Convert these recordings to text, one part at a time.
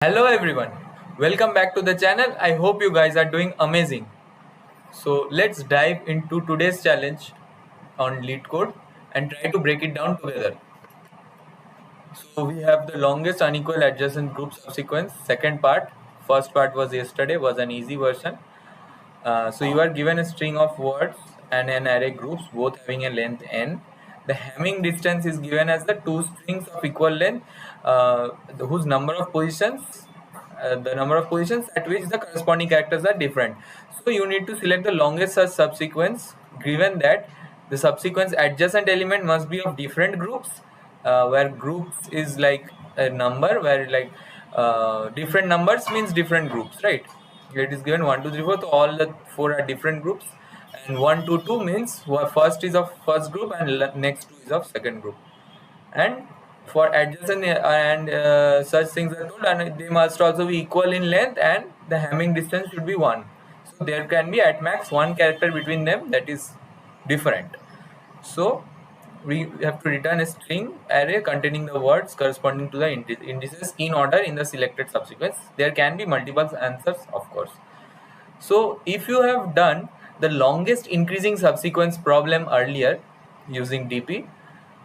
Hello everyone, welcome back to the channel. I hope you guys are doing amazing. So let's dive into today's challenge on Leetcode and try to break it down together. So we have the longest unequal adjacent group subsequence, second part. First part was yesterday, was an easy version. So you are given a string of words and an array groups, both having a length n. The Hamming distance is given as the two strings of equal length, whose number of positions, the number of positions at which the corresponding characters are different. So you need to select the longest such subsequence, given that the subsequence adjacent element must be of different groups, where groups is like a number, where like different numbers means different groups, right? It is given 1 2 3 4, so all the four are different groups, and 1 2 2 means first is of first group and next two is of second group. And for adjacent and such things are told, and they must also be equal in length, and the Hamming distance should be 1. So there can be at max one character between them that is different. So we have to return a string array containing the words corresponding to the indices in order in the selected subsequence. There can be multiple answers, of course. So if you have done the longest increasing subsequence problem earlier using DP,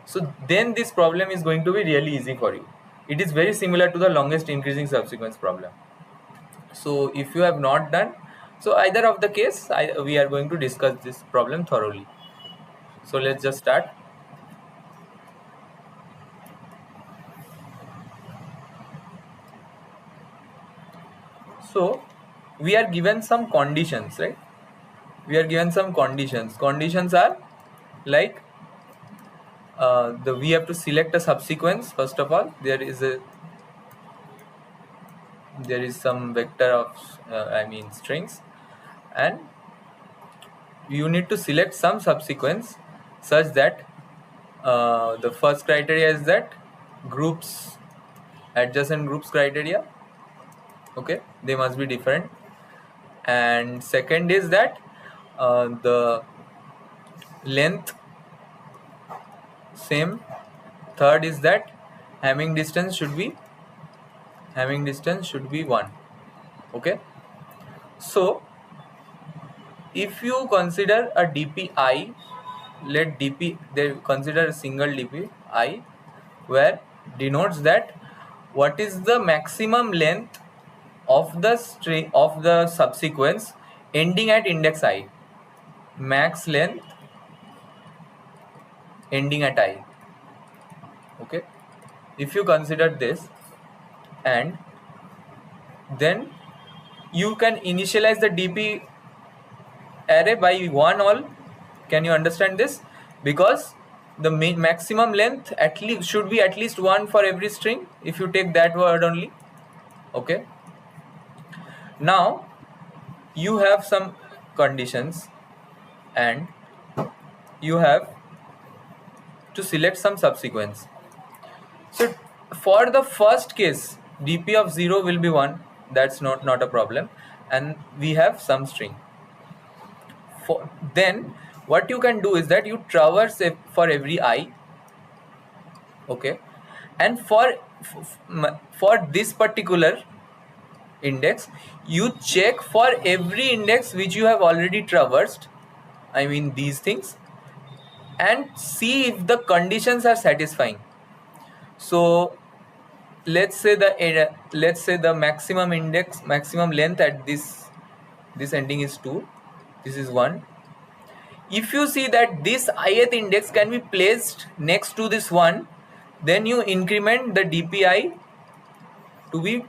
so then this problem is going to be really easy for you. It is very similar to the longest increasing subsequence problem. So if you have not done, so either of the case, we are going to discuss this problem thoroughly. So let's just start. So we are given some conditions, right? We are given some conditions. Conditions are like we have to select a subsequence. First of all, there is some vector of strings, and you need to select some subsequence such that the first criteria is that groups, adjacent groups criteria, okay, they must be different. And second is that the length same. Third is that Hamming distance should be 1. Okay, so if you consider a dpi, let dp, they consider a single dpi where denotes that what is the maximum length of the string of the subsequence ending at index I, max length ending at I. Okay, if you consider this, and then you can initialize the dp array by 1 all. Can you understand this? Because the maximum length at least should be at least 1 for every string if you take that word only. Okay, now you have some conditions and you have to select some subsequence. So for the first case, dp of 0 will be 1. That's not a problem, and we have some string. For then what you can do is that you traverse for every I. Okay, and for this particular index, you check for every index which you have already traversed, I mean these things, and see if the conditions are satisfying. So let's say the maximum length at this ending is 2, this is 1. If you see that this ith index can be placed next to this one, then you increment the dpi to be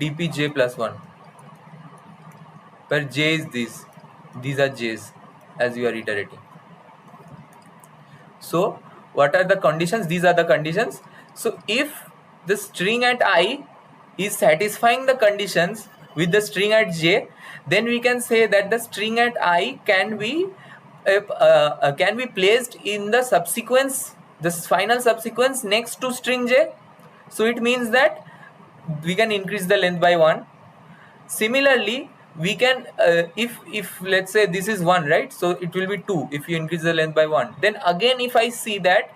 dpj plus 1, where j is these are j's as you are iterating. So what are the conditions? These are the conditions. So if the string at I is satisfying the conditions with the string at j, then we can say that the string at I can be placed in the subsequence, this final subsequence next to string j. So it means that we can increase the length by 1. Similarly, we can if let's say this is 1, right, so it will be 2 if you increase the length by 1. Then again, if I see that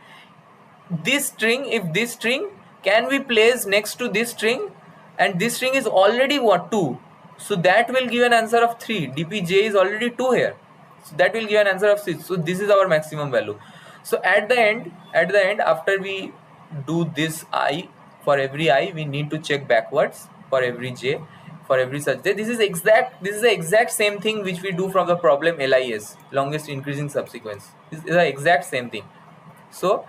this string, if this string can be placed next to this string and this string is already what, 2, so that will give an answer of 3. dpj is already 2 here, so that will give an answer of 6. So this is our maximum value. So at the end after we do this I, for every I we need to check backwards for every j, for every such j. This is the exact same thing which we do from the problem LIS, longest increasing subsequence. This is the exact same thing. So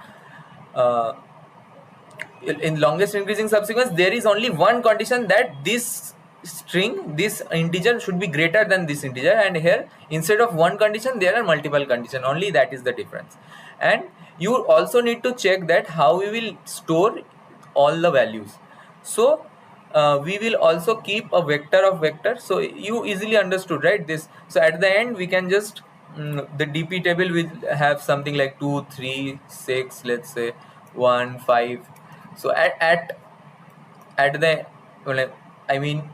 in longest increasing subsequence there is only one condition, that this string, this integer should be greater than this integer, and here instead of one condition there are multiple conditions, only that is the difference. And you also need to check that how we will store all the values. So we will also keep a vector of vector, so you easily understood, right, this. So at the end we can just the dp table will have something like 2 3 6, let's say 1 5. So at the, well, I mean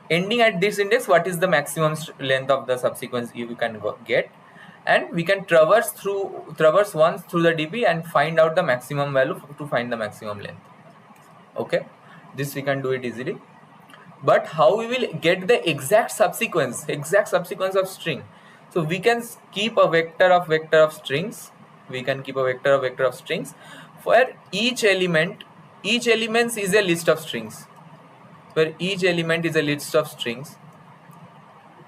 ending at this index, what is the maximum length of the subsequence you can get, and we can traverse once through the dp and find out the maximum value to find the maximum length. Okay, this we can do it easily. But how we will get the exact subsequence of string? So we can keep a vector of strings. We can keep a vector of strings for each element. Each element is a list of strings, where each element is a list of strings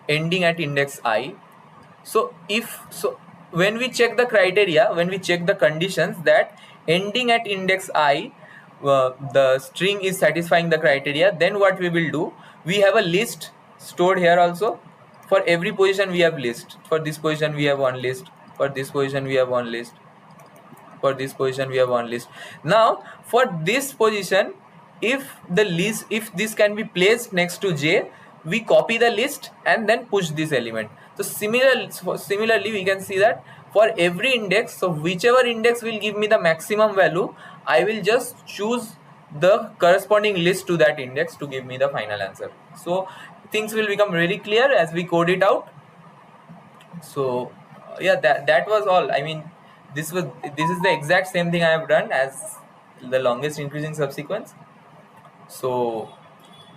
ending at index I. So when we check the criteria, when we check the conditions that ending at index I, the string is satisfying the criteria, then what we will do, we have a list stored here also. For every position we have list. For this position we have one list. For this position we have one list. For this position we have one list. Now for this position, if this can be placed next to j, we copy the list and then push this element. So similarly we can see that for every index, so whichever index will give me the maximum value, I will just choose the corresponding list to that index to give me the final answer. So things will become really clear as we code it out. So yeah, that was all. I mean, this is the exact same thing I have done as the longest increasing subsequence. So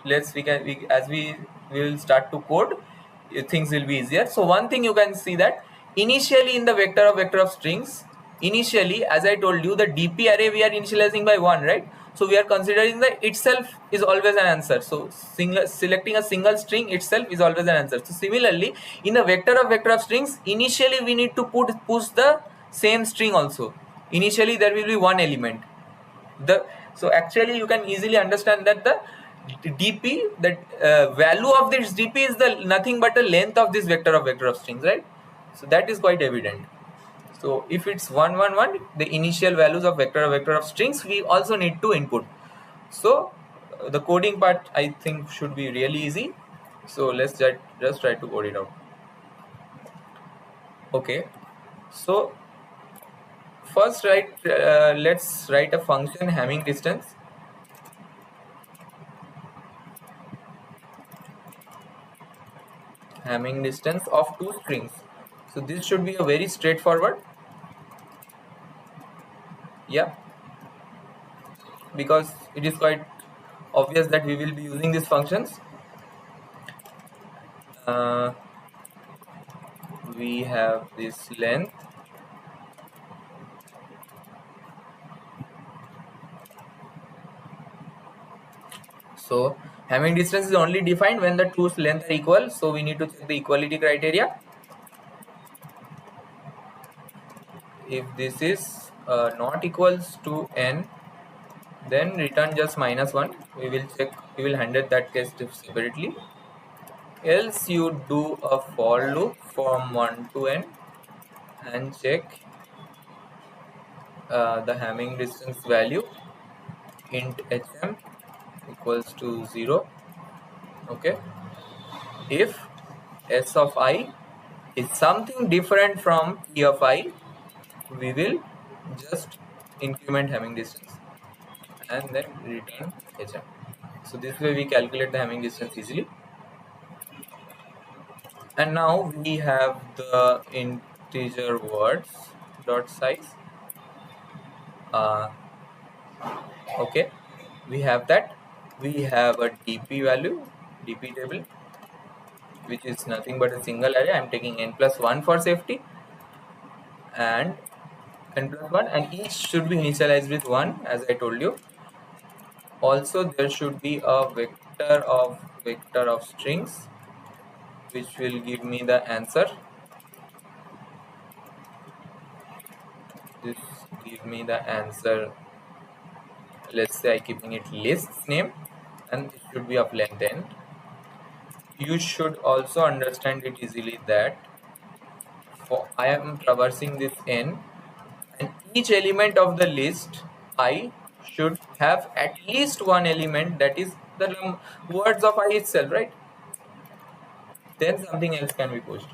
as we will start to code, things will be easier. So one thing you can see that initially in the vector of strings, initially as I told you, the dp array we are initializing by 1, right? So we are considering that itself is always an answer. So selecting a single string itself is always an answer. So similarly in the vector of strings, initially we need to push the same string also. Initially there will be one element. So actually you can easily understand that the dp, that value of this dp is the nothing but the length of this vector of strings, right? So that is quite evident. So if it's 1 1 1, the initial values of vector of strings we also need to input. So the coding part I think should be really easy. So let's just try to code it out. Okay, so first let's write a function Hamming distance. Hamming distance of two strings. So this should be a very straightforward. Yeah, because it is quite obvious that we will be using these functions. Uh, we have this length. So Hamming distance is only defined when the two lengths are equal. So we need to check the equality criteria. If this is not equals to n, then return just -1. We will handle that case separately. Else you do a for loop from 1 to n and check the Hamming distance value int hm equals to 0. Okay, if s of I is something different from p of I, we will just increment Hamming distance and then return hm. So this way we calculate the Hamming distance easily. And now we have the integer words dot size. Okay, we have that. we have a dp value, dp table, which is nothing but a single array. I'm taking n plus 1 for safety, and n plus 1, and each should be initialized with 1, as I told you. Also there should be a vector of strings which will give me the answer. This give me the answer. Let's say I keeping it lists name, and it should be of length n. You should also understand it easily that for I am traversing this n, and each element of the list I should have at least one element that is the words of I itself, right? Then something else can be pushed.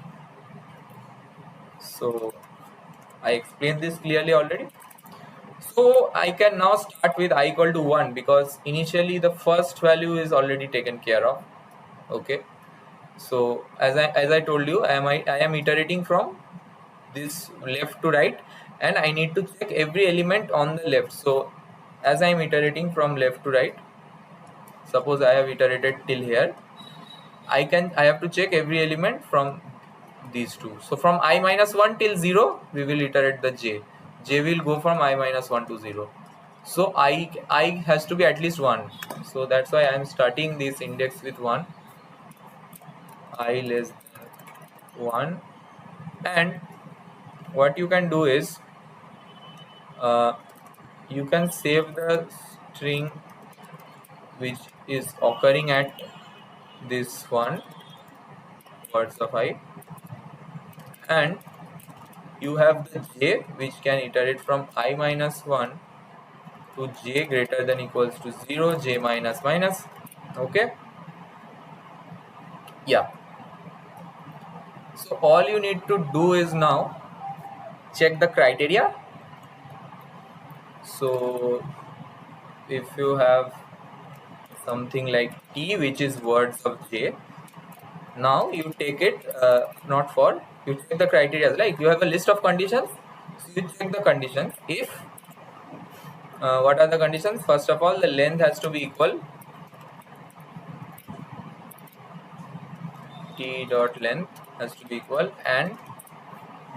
So I explained this clearly already. So I can now start with I equal to 1, because initially the first value is already taken care of. Okay, so as I told you, I am iterating from this left to right, and I need to check every element on the left. So as I am iterating from left to right, suppose I have iterated till here, I have to check every element from these two. So from I minus 1 till 0 we will iterate the j will go from I minus 1 to 0. So I has to be at least 1, so that's why I am starting this index with 1, I less than 1. And what you can do is, uh, you can save the string which is occurring at this one, words of I, and you have the j which can iterate from I minus 1 to j greater than equals to 0, j minus minus. Okay, yeah. So all you need to do is now check the criteria. So if you have something like t which is words of j, now you take it, not for, you check the criteria, like you have a list of conditions, so you check the conditions. If what are the conditions? First of all, the length has to be equal, t dot length has to be equal, and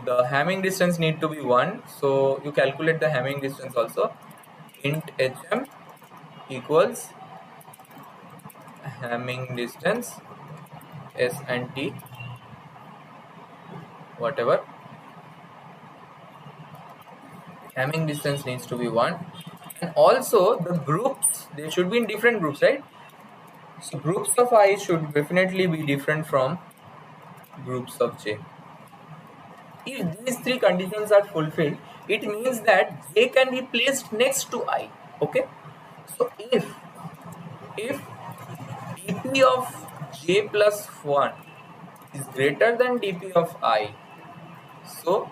the Hamming distance need to be 1. So you calculate the Hamming distance also. Int hm equals Hamming distance s and t, whatever. Hamming distance needs to be 1. And also the groups, they should be in different groups, right? So groups of I should definitely be different from groups of j. If these three conditions are fulfilled, it means that j can be placed next to I. Okay, so if dp of j plus 1 is greater than dp of I, so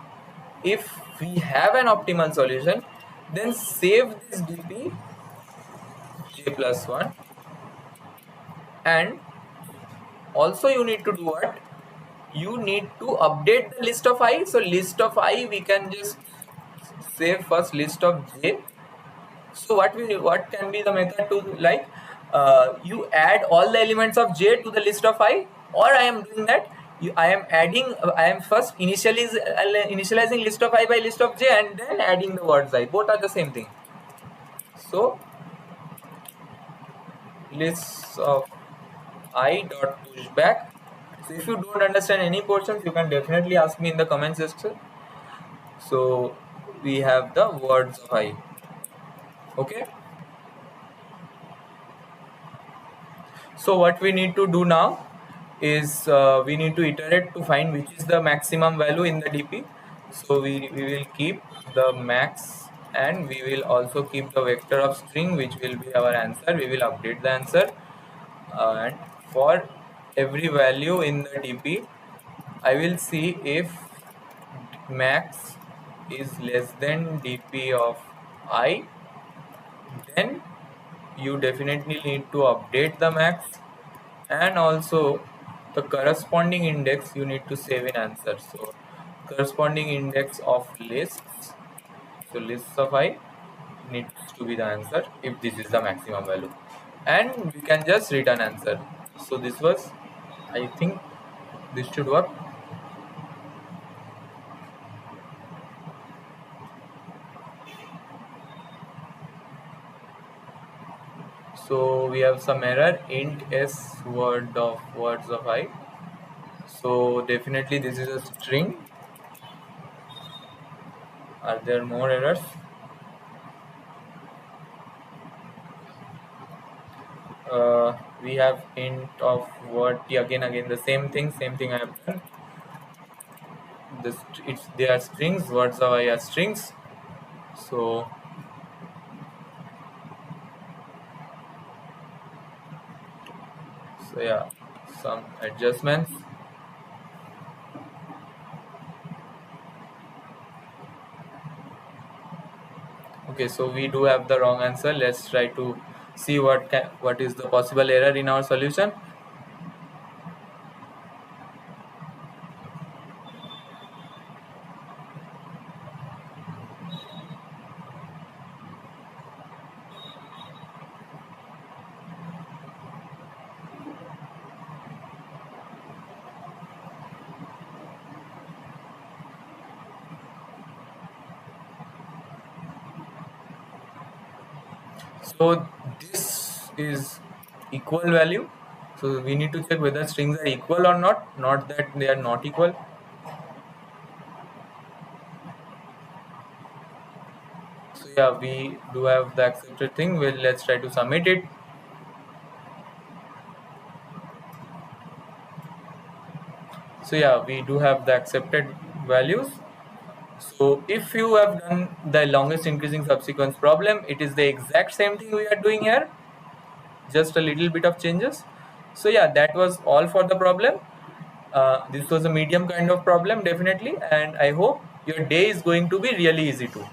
if we have an optimal solution, then save this dp j plus 1, and also you need to do what? You need to update the list of I. So list of I, we can just save first list of j. So what can be the method to, like, you add all the elements of j to the list of I, or I am doing that, I am adding, I am first initializing list of I by list of j, and then adding the words I. Both are the same thing. So list of I dot pushback. So if you don't understand any portions, you can definitely ask me in the comment section. So we have the words of I. Okay, so what we need to do now is, we need to iterate to find which is the maximum value in the dp. So we will keep the max, and we will also keep the vector of string which will be our answer. We will update the answer, and for every value in the dp, I will see if max is less than dp of I, then you definitely need to update the max, and also the corresponding index you need to save in answer. So corresponding index of lists, so lists of I needs to be the answer if this is the maximum value. and we can just return answer. So this was, I think this should work. So we have some error, int s words of I. So definitely this is a string. Are there more errors? We have int of word, yeah, again the same thing I have done. They are strings, words of I are strings. So yeah, some adjustments. Okay, so we do have the wrong answer. Let's try to see what is the possible error in our solution. So this is equal value. So we need to check whether strings are equal or not that they are not equal. So yeah, we do have the accepted thing. Well, let's try to submit it. So yeah, we do have the accepted values. So if you have done the longest increasing subsequence problem, it is the exact same thing we are doing here, just a little bit of changes. So yeah, that was all for the problem. This was a medium kind of problem definitely, and I hope your day is going to be really easy too.